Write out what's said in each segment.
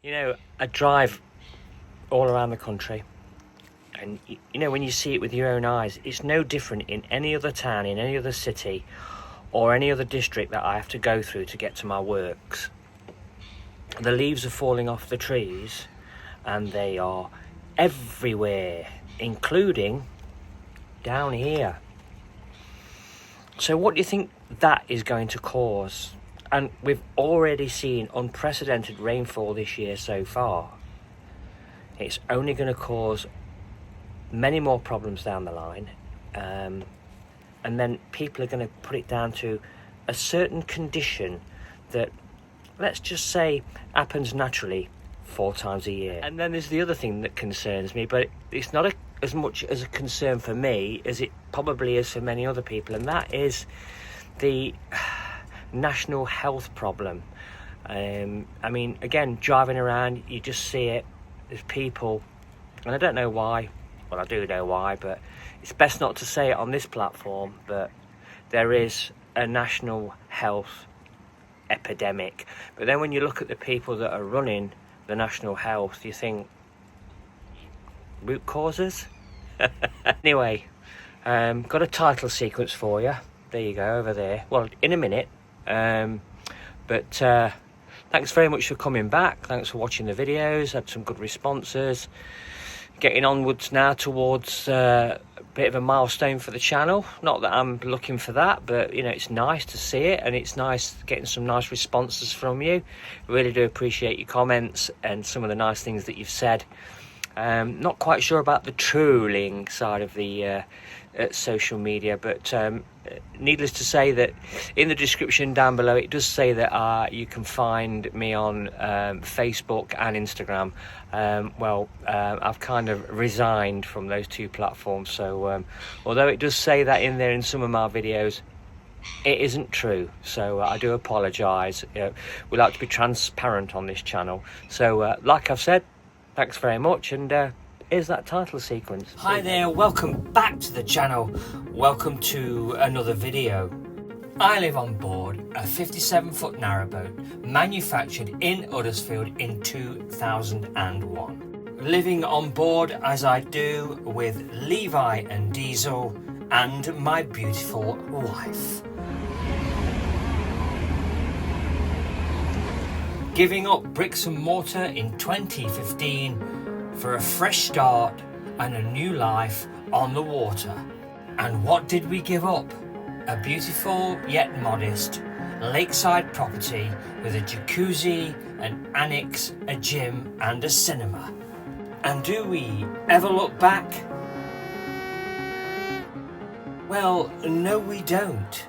You know, I drive all around the country, and you know, when you see it with your own eyes, it's no different in any other town, in any other city, or any other district that I have to go through to get to my works. The leaves are falling off the trees, and they are everywhere, including down here. So what do you think that is going to cause? And we've already seen unprecedented rainfall this year so far. It's only going to cause many more problems down the line. And then people are going to put it down to a certain condition that, let's just say, happens naturally 4 times a year. And then there's the other thing that concerns me, but it's not as much as a concern for me as it probably is for many other people, and that is the national health problem. I mean, again, driving around, you just see it. There's people, and I don't know why. Well, I do know why, but it's best not to say it on this platform, but there is a national health epidemic. But then when you look at the people that are running the national health, you think, root causes? Anyway, got a title sequence for you. There you go, over there. Well, in a minute. But thanks very much for coming back. Thanks for watching the videos. Had some good responses. Getting onwards now towards a bit of a milestone for the channel. Not that I'm looking for that, but you know, it's nice to see it, and it's nice getting some nice responses from you. Really do appreciate your comments and some of the nice things that you've said. Not quite sure about the trolling side of the social media, but needless to say that in the description down below it does say that you can find me on Facebook and Instagram. I've kind of resigned from those 2 platforms, so although it does say that in there in some of my videos, it isn't true, so I do apologise. We like to be transparent on this channel, so like I've said, thanks very much, and here's that title sequence. Hi there, welcome back to the channel. Welcome to another video. I live on board a 57-foot narrowboat manufactured in Huddersfield in 2001. Living on board as I do with Levi and Diesel and my beautiful wife. Giving up bricks and mortar in 2015 for a fresh start and a new life on the water. And what did we give up? A beautiful yet modest lakeside property with a jacuzzi, an annex, a gym and a cinema. And do we ever look back? Well, no we don't.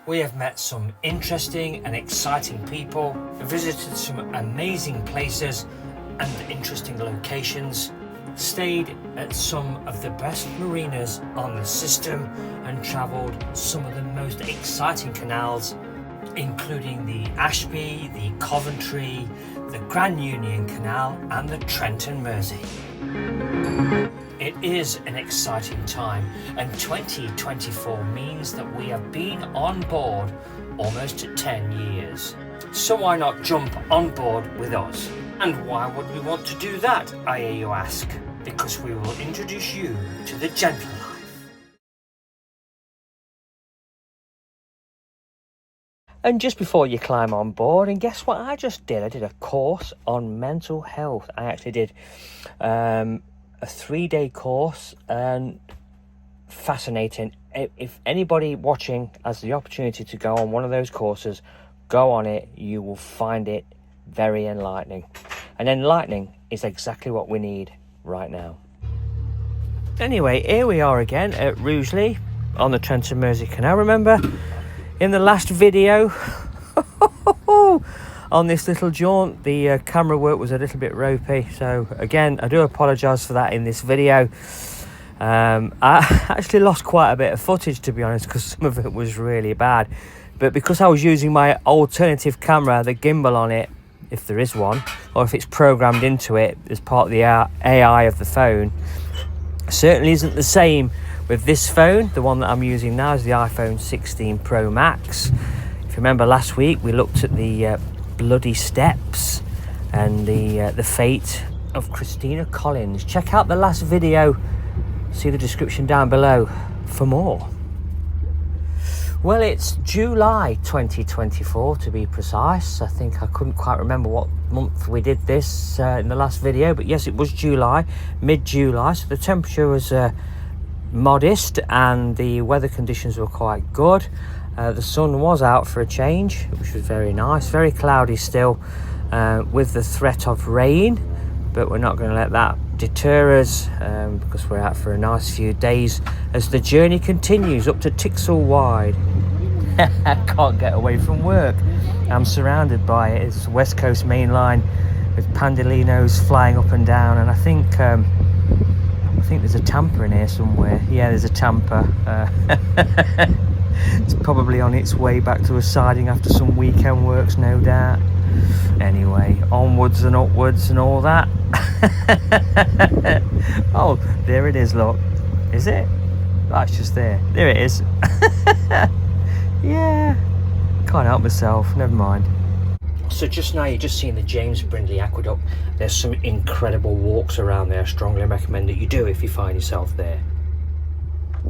We have met some interesting and exciting people, visited some amazing places and interesting locations, stayed at some of the best marinas on the system and travelled some of the most exciting canals, including the Ashby, the Coventry, the Grand Union Canal and the Trent and Mersey. It is an exciting time, and 2024 means that we have been on board almost 10 years. So why not jump on board with us? And why would we want to do that, I hear you ask? Because we will introduce you to the gentle life. And just before you climb on board, and guess what I just did? I did a course on mental health. I actually did a 3-day course, and fascinating. If anybody watching has the opportunity to go on one of those courses, go on it. You will find it very enlightening, and enlightening is exactly what we need right now. Anyway, here we are again at Rugeley on the Trent and Mersey Canal. Remember in the last video on this little jaunt, the camera work was a little bit ropey, so again I do apologise for that in this video. I actually lost quite a bit of footage, to be honest, because some of it was really bad, but because I was using my alternative camera, the gimbal on it, if there is one, or if it's programmed into it as part of the AI of the phone, certainly isn't the same with this phone. The one that I'm using now is the iPhone 16 Pro Max. If you remember last week, we looked at the bloody steps and the fate of Christina Collins. Check out the last video, see the description down below for more. Well, it's July 2024 to be precise. I think I couldn't quite remember what month we did this in the last video, but yes, it was July, mid-July, so the temperature was modest and the weather conditions were quite good. The sun was out for a change, which was very nice. Very cloudy still, with the threat of rain, but we're not going to let that deter us, because we're out for a nice few days as the journey continues up to Tixall wide. I can't get away from work. I'm surrounded by it. It's West Coast Main Line with Pandolinos flying up and down, and I think there's a tamper in here somewhere. Yeah, there's a tamper. It's probably on its way back to a siding after some weekend works, no doubt. Anyway, onwards and upwards and all that. Oh, there it is, look. Is it? Oh, it's just there. There it is. Yeah. Can't help myself, never mind. So just now you're just seeing the James Brindley Aqueduct. There's some incredible walks around there. I strongly recommend that you do if you find yourself there.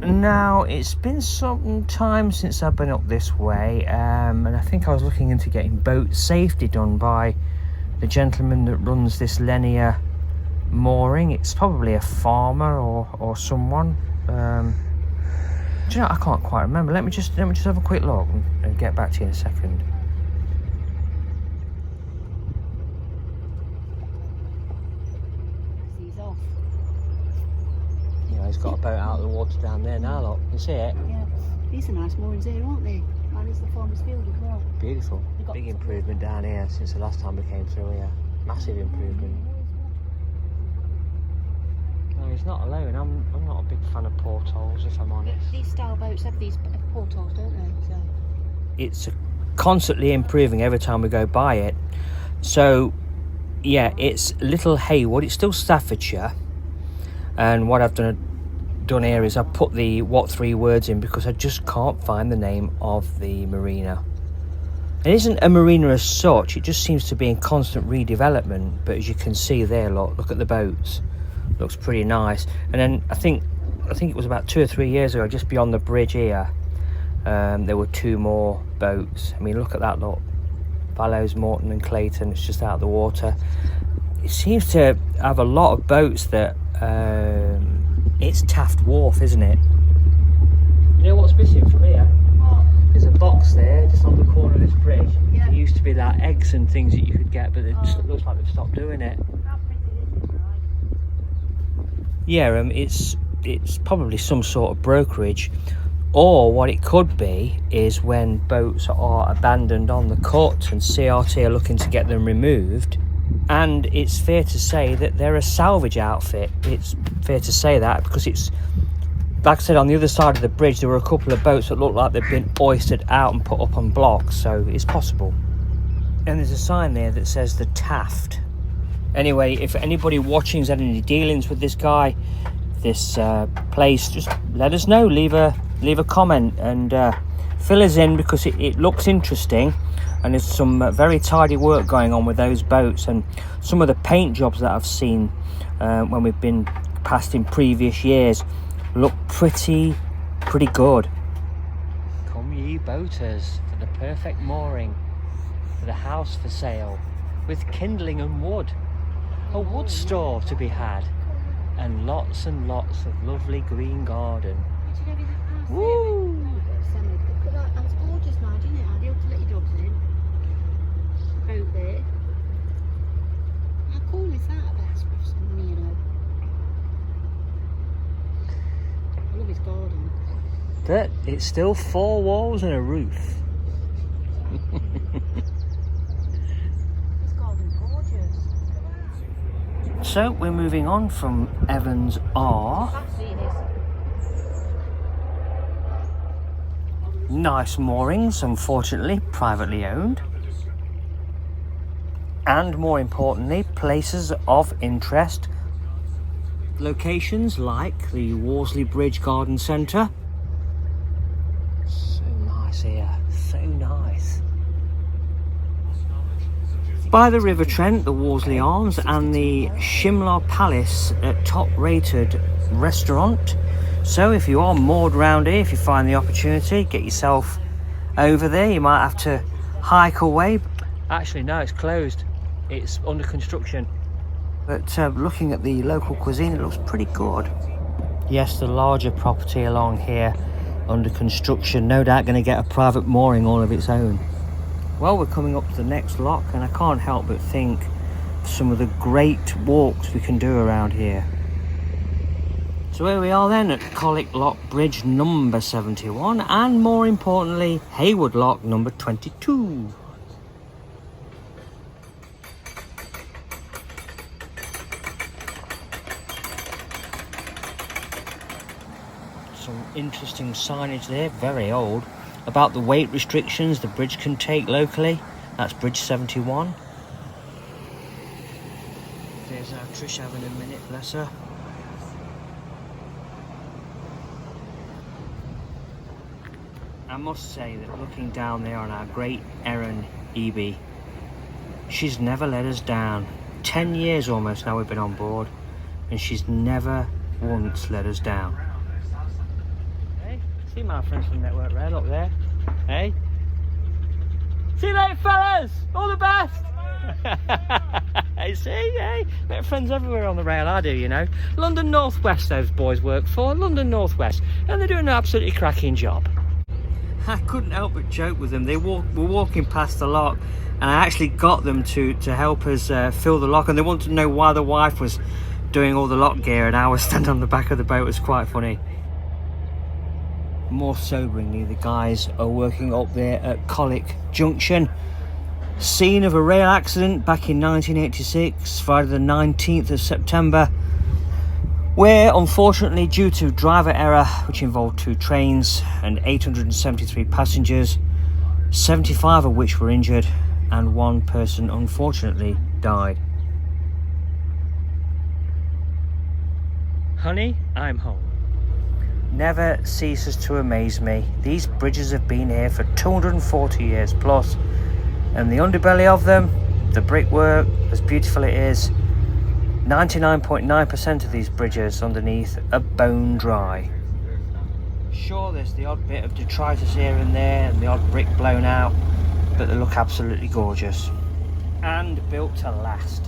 Now, it's been some time since I've been up this way, and I think I was looking into getting boat safety done by the gentleman that runs this linear mooring. It's probably a farmer or someone. Do you know, I can't quite remember. Let me just have a quick look and get back to you in a second. He's got a boat out of the water down there now, look. You see it? Yeah. These are nice moorings here, aren't they? And it's the farmer's field as well. Beautiful. Big improvement down here since the last time we came through here. Massive improvement. No, he's not alone. I'm not a big fan of portholes, if I'm honest. These style boats have these portholes, don't they? So. It's constantly improving every time we go by it. So, yeah, it's Little Haywood. It's still Staffordshire. And what I've done here is I've put the what three words in because I just can't find the name of the marina. It isn't a marina as such, it just seems to be in constant redevelopment, but as you can see there, look at the boats. Looks pretty nice. And then I think it was about 2 or 3 years ago, just beyond the bridge here, there were 2 more boats. I mean, look at that, look. Fallows, Morton and Clayton, it's just out of the water. It seems to have a lot of boats that it's Taft Wharf, isn't it? You know what's missing from here? What? There's a box there, just on the corner of this bridge. Yeah. There used to be like eggs and things that you could get, but it just looks like they've stopped doing it. How pretty is it, right? Yeah, it's probably some sort of brokerage, or what it could be is when boats are abandoned on the cut and CRT are looking to get them removed. And it's fair to say that they're a salvage outfit. It's fair to say that because it's, like I said, on the other side of the bridge there were a couple of boats that looked like they've been hoisted out and put up on blocks, so it's possible. And there's a sign there that says the Taft. Anyway, if anybody watching's had any dealings with this guy, this place, just let us know. Leave a comment and fill us in, because it looks interesting. And there's some very tidy work going on with those boats, and some of the paint jobs that I've seen when we've been past in previous years look pretty good. Come ye boaters for the perfect mooring, for the house for sale, with kindling and wood, a wood store to be had, and lots of lovely green garden. Woo! That's gorgeous, man, isn't it? Ideal to let your dogs in. Boat there. How cool is that about some, you know? I love his garden. But it's still 4 walls and a roof. His garden's gorgeous. So we're moving on from Evans R. Fancy it is. Nice moorings, unfortunately privately owned. And more importantly, places of interest. Locations like the Worsley Bridge Garden Centre. So nice here, so nice. By the River Trent, the Worsley Arms and the Shimla Palace, a top-rated restaurant. So if you are moored round here, if you find the opportunity, get yourself over there. You might have to hike away. Actually, no, it's closed. It's under construction. But looking at the local cuisine, it looks pretty good. Yes, the larger property along here under construction, no doubt going to get a private mooring all of its own. Well, we're coming up to the next lock, and I can't help but think of some of the great walks we can do around here. So here we are then at Collick Lock Bridge number 71, and more importantly, Haywood Lock number 22. Some interesting signage there, very old, about the weight restrictions the bridge can take locally. That's Bridge 71. There's our Trish having a minute, bless her. I must say that looking down there on our great Erin EB, she's never let us down. 10 years almost now we've been on board, and she's never once let us down. See my friends from Network Rail up there. Hey? See you later, fellas! All the best! Hey, see? Hey? Met friends everywhere on the rail, I do, you know. London North West those boys work for. London North West. And they're doing an absolutely cracking job. I couldn't help but joke with them. They were walking past the lock, and I actually got them to help us fill the lock, and they wanted to know why the wife was doing all the lock gear and I was standing on the back of the boat. It was quite funny. More soberingly, the guys are working up there at Collick Junction. Scene of a rail accident back in 1986, Friday the 19th of September, where unfortunately, due to driver error, which involved 2 trains and 873 passengers, 75 of which were injured and 1 person unfortunately died. Honey, I'm home. Never ceases to amaze me. These bridges have been here for 240 years plus, and the underbelly of them, the brickwork, as beautiful it is, 99.9% of these bridges underneath are bone dry. Sure, there's the odd bit of detritus here and there and the odd brick blown out, but they look absolutely gorgeous and built to last.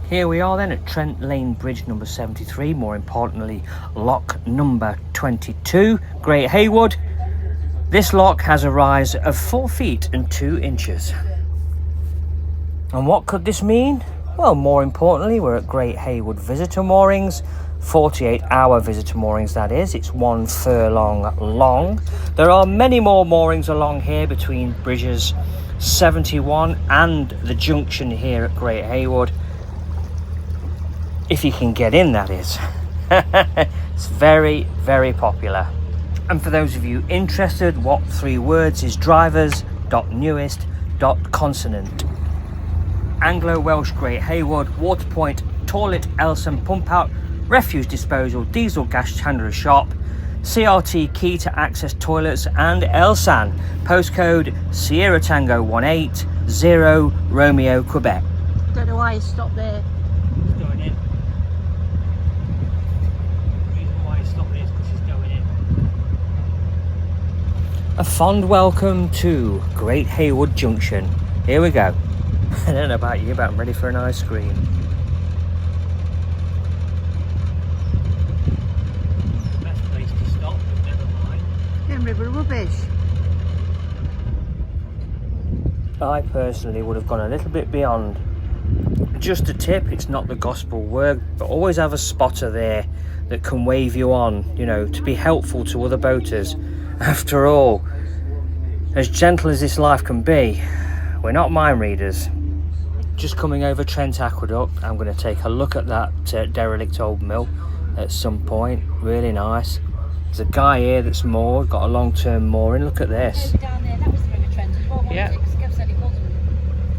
Here we are then at Trent Lane Bridge number 73, more importantly lock number 22, Great Haywood. This lock has a rise of 4 feet and 2 inches. And what could this mean? Well, more importantly, we're at Great Haywood visitor moorings, 48-hour visitor moorings that is. It's 1 furlong long. There are many more moorings along here between bridges 71 and the junction here at Great Haywood. If you can get in, that is. It's very, very popular. And for those of you interested, what 3 words is drivers.newest.consonant. Anglo-Welsh Great Haywood, water point, toilet, Elson pump out, refuse disposal, diesel gas chandler shop, CRT key to access toilets, and Elsan. Postcode Sierra Tango 180 Romeo, Quebec. Don't know why he stopped there. Going in. The reason why he stopped is because he's going in. A fond welcome to Great Haywood Junction. Here we go. I don't know about you, but I'm ready for an ice cream. Best place to stop, but never mind. Them river rubbish. I personally would have gone a little bit beyond. Just a tip, it's not the gospel word, but always have a spotter there that can wave you on, you know, to be helpful to other boaters. After all, as gentle as this life can be, we're not mind readers. Just coming over Trent Aqueduct, I'm going to take a look at that derelict old mill at some point. Really nice. There's a guy here that's moored, got a long-term mooring. Look at this. Down there, that was the river Trent as well, wasn't Yeah. it? 'Cause Kev said it wasn't.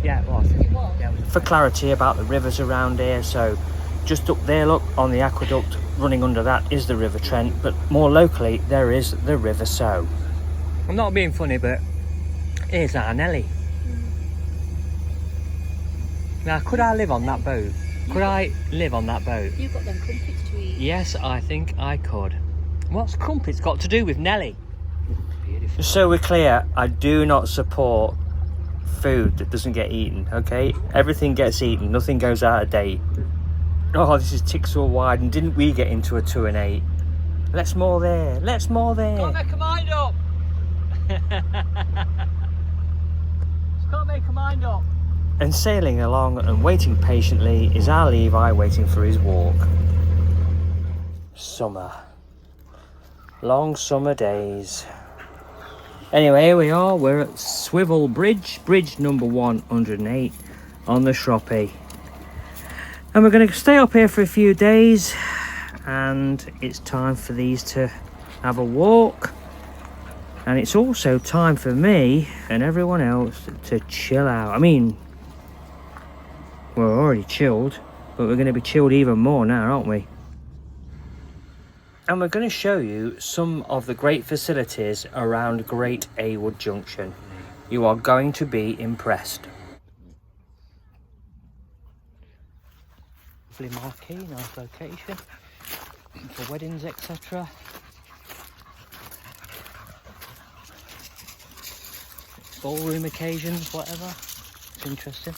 Yeah, it was. Said it was. Yeah. For clarity about the rivers around here, so just up there, look, on the aqueduct, running under that is the River Trent, but more locally, there is the River Sow. I'm not being funny, but here's our Nelly. Now, could I live on that boat? Could I live on that boat? You've got them crumpets to eat. Yes, I think I could. What's crumpets got to do with Nelly? Beautiful. So we're clear, I do not support food that doesn't get eaten, okay? Everything gets eaten, nothing goes out of date. Oh, this is Tixall wide, and didn't we get into a 2 and 8? Let's more there, let's more there. Can't make a mind up. Just can't make a mind up. And sailing along and waiting patiently is our Levi waiting for his walk. Summer. Long summer days. Anyway, here we are. We're at Swivel Bridge, bridge number 108 on the Shropshire. And we're going to stay up here for a few days, and it's time for these to have a walk. And it's also time for me and everyone else to chill out. I mean, we're already chilled, but we're going to be chilled even more now, aren't we? And we're going to show you some of the great facilities around Great Haywood Junction. You are going to be impressed. Lovely marquee, nice location for weddings, etc. Ballroom occasions, whatever. It's interesting.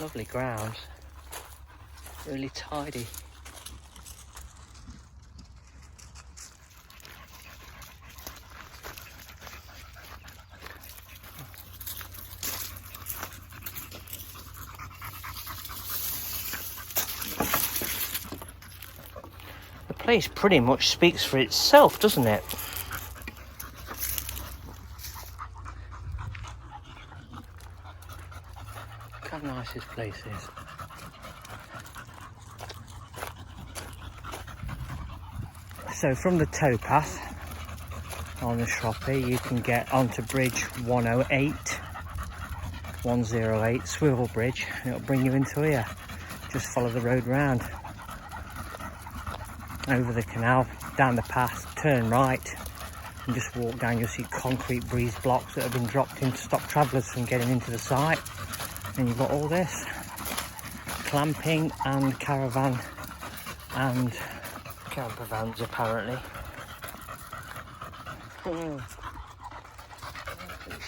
Lovely grounds, really tidy. The place pretty much speaks for itself, doesn't it? How nice this place is. So from the towpath on the Shropshire, you can get onto bridge 108 Swivel Bridge, and it'll bring you into here. Just follow the road round, over the canal, down the path, turn right, and just walk down. You'll see concrete breeze blocks that have been dropped in to stop travellers from getting into the site. And you've got all this clamping and caravan and camper vans apparently.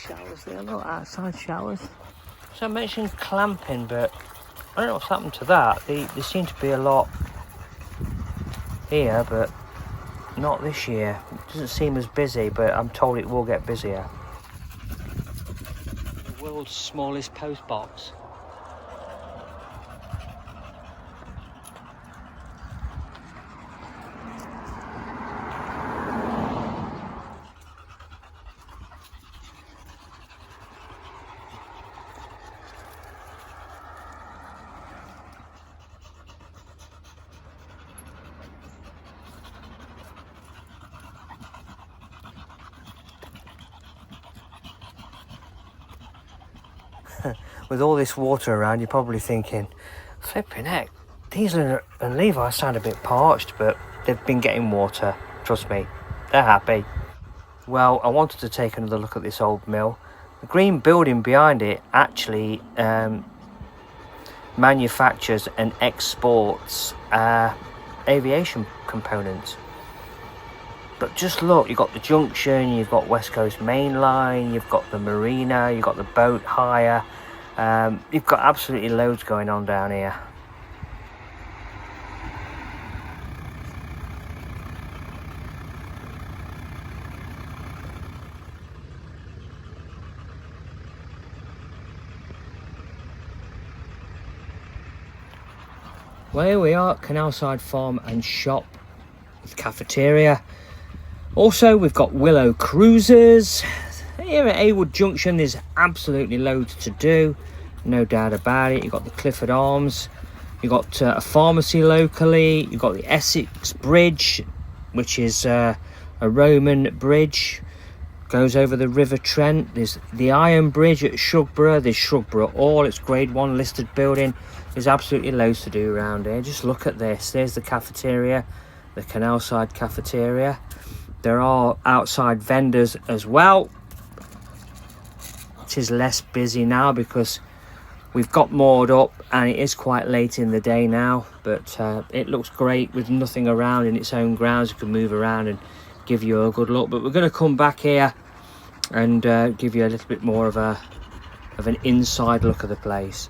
Showers there, little outside showers. So I mentioned clamping, but I don't know what's happened to that. There seem to be a lot here, but not this year. It doesn't seem as busy, but I'm told it will get busier. World's smallest post box. With all this water around, you're probably thinking, flipping heck, Diesel and Levi sound a bit parched, but they've been getting water. Trust me, they're happy. Well, I wanted to take another look at this old mill. The green building behind it actually manufactures and exports aviation components. But just look, you've got the junction, you've got West Coast Main Line, you've got the marina, you've got the boat hire. You've got absolutely loads going on down here. Well, here we are at Canalside Farm and Shop with cafeteria. Also, we've got Willow Cruises. Here at Haywood Junction, there's absolutely loads to do, no doubt about it. You've got the Clifford Arms, you've got a pharmacy locally, you've got the Essex Bridge, which is a Roman bridge, goes over the River Trent. There's the Iron Bridge at Shropshire, there's Shropshire Hall, it's grade 1 listed building. There's absolutely loads to do around here. Just look at this, there's the cafeteria, the Canalside cafeteria. There are outside vendors as well. It is less busy now because We've got moored up and it is quite late in the day now, but it looks great with nothing around in its own grounds. You can move around and give you a good look, but we're going to come back here and give you a little bit more of an inside look of the place.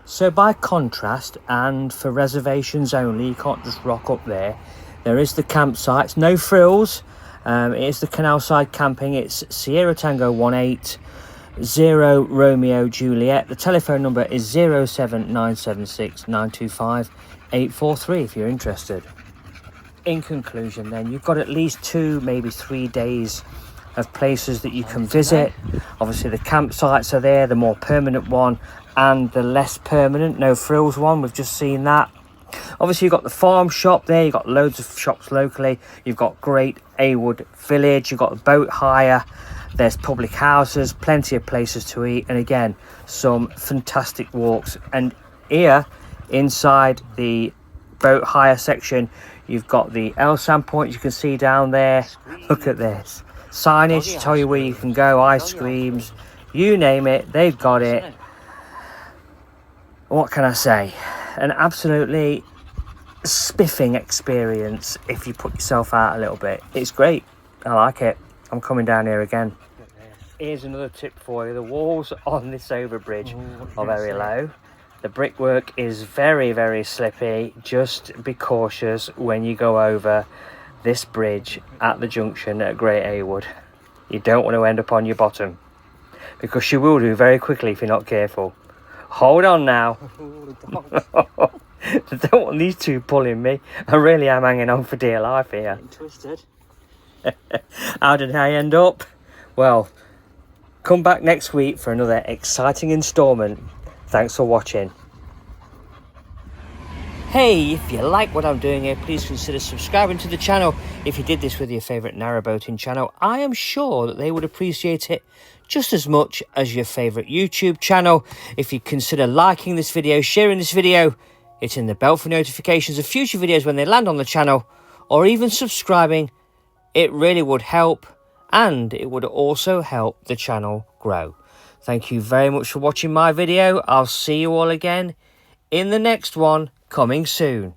So by contrast, and for reservations only, you can't just rock up there. There is the campsites, no frills. It is the Canal side camping. It's Sierra Tango 18 0 Romeo Juliet. The telephone number is 07976 925 843 if you're interested. In conclusion then, you've got at least 2, maybe 3 days of places that you can visit. Obviously the campsites are there, the more permanent one and the less permanent, no frills one. We've just seen that. Obviously you've got the farm shop there, you've got loads of shops locally, you've got great Haywood village, you've got a boat hire, there's public houses, plenty of places to eat, and again some fantastic walks. And here inside the boat hire section, you've got the Elsan point you can see down there. Look at this signage to tell you where you can go, ice creams, you name it, they've got it. What can I say? An absolutely spiffing experience if you put yourself out a little bit. It's great, I like it. I'm coming down here again. Here's another tip for you. The walls on this overbridge are very low. The brickwork is very, very slippy. Just be cautious when you go over this bridge at the junction at Great Haywood. You don't want to end up on your bottom, because you will do very quickly if you're not careful. Hold on now. I don't want these two pulling me. I really am hanging on for dear life here. Getting twisted. How did I end up? Well, come back next week for another exciting instalment. Thanks for watching. Hey, if you like what I'm doing here, please consider subscribing to the channel. If you did this with your favourite narrowboating channel, I am sure that they would appreciate it just as much as your favourite YouTube channel. If you consider liking this video, sharing this video, hitting the bell for notifications of future videos when they land on the channel, or even subscribing, it really would help, and it would also help the channel grow. Thank you very much for watching my video. I'll see you all again in the next one, coming soon.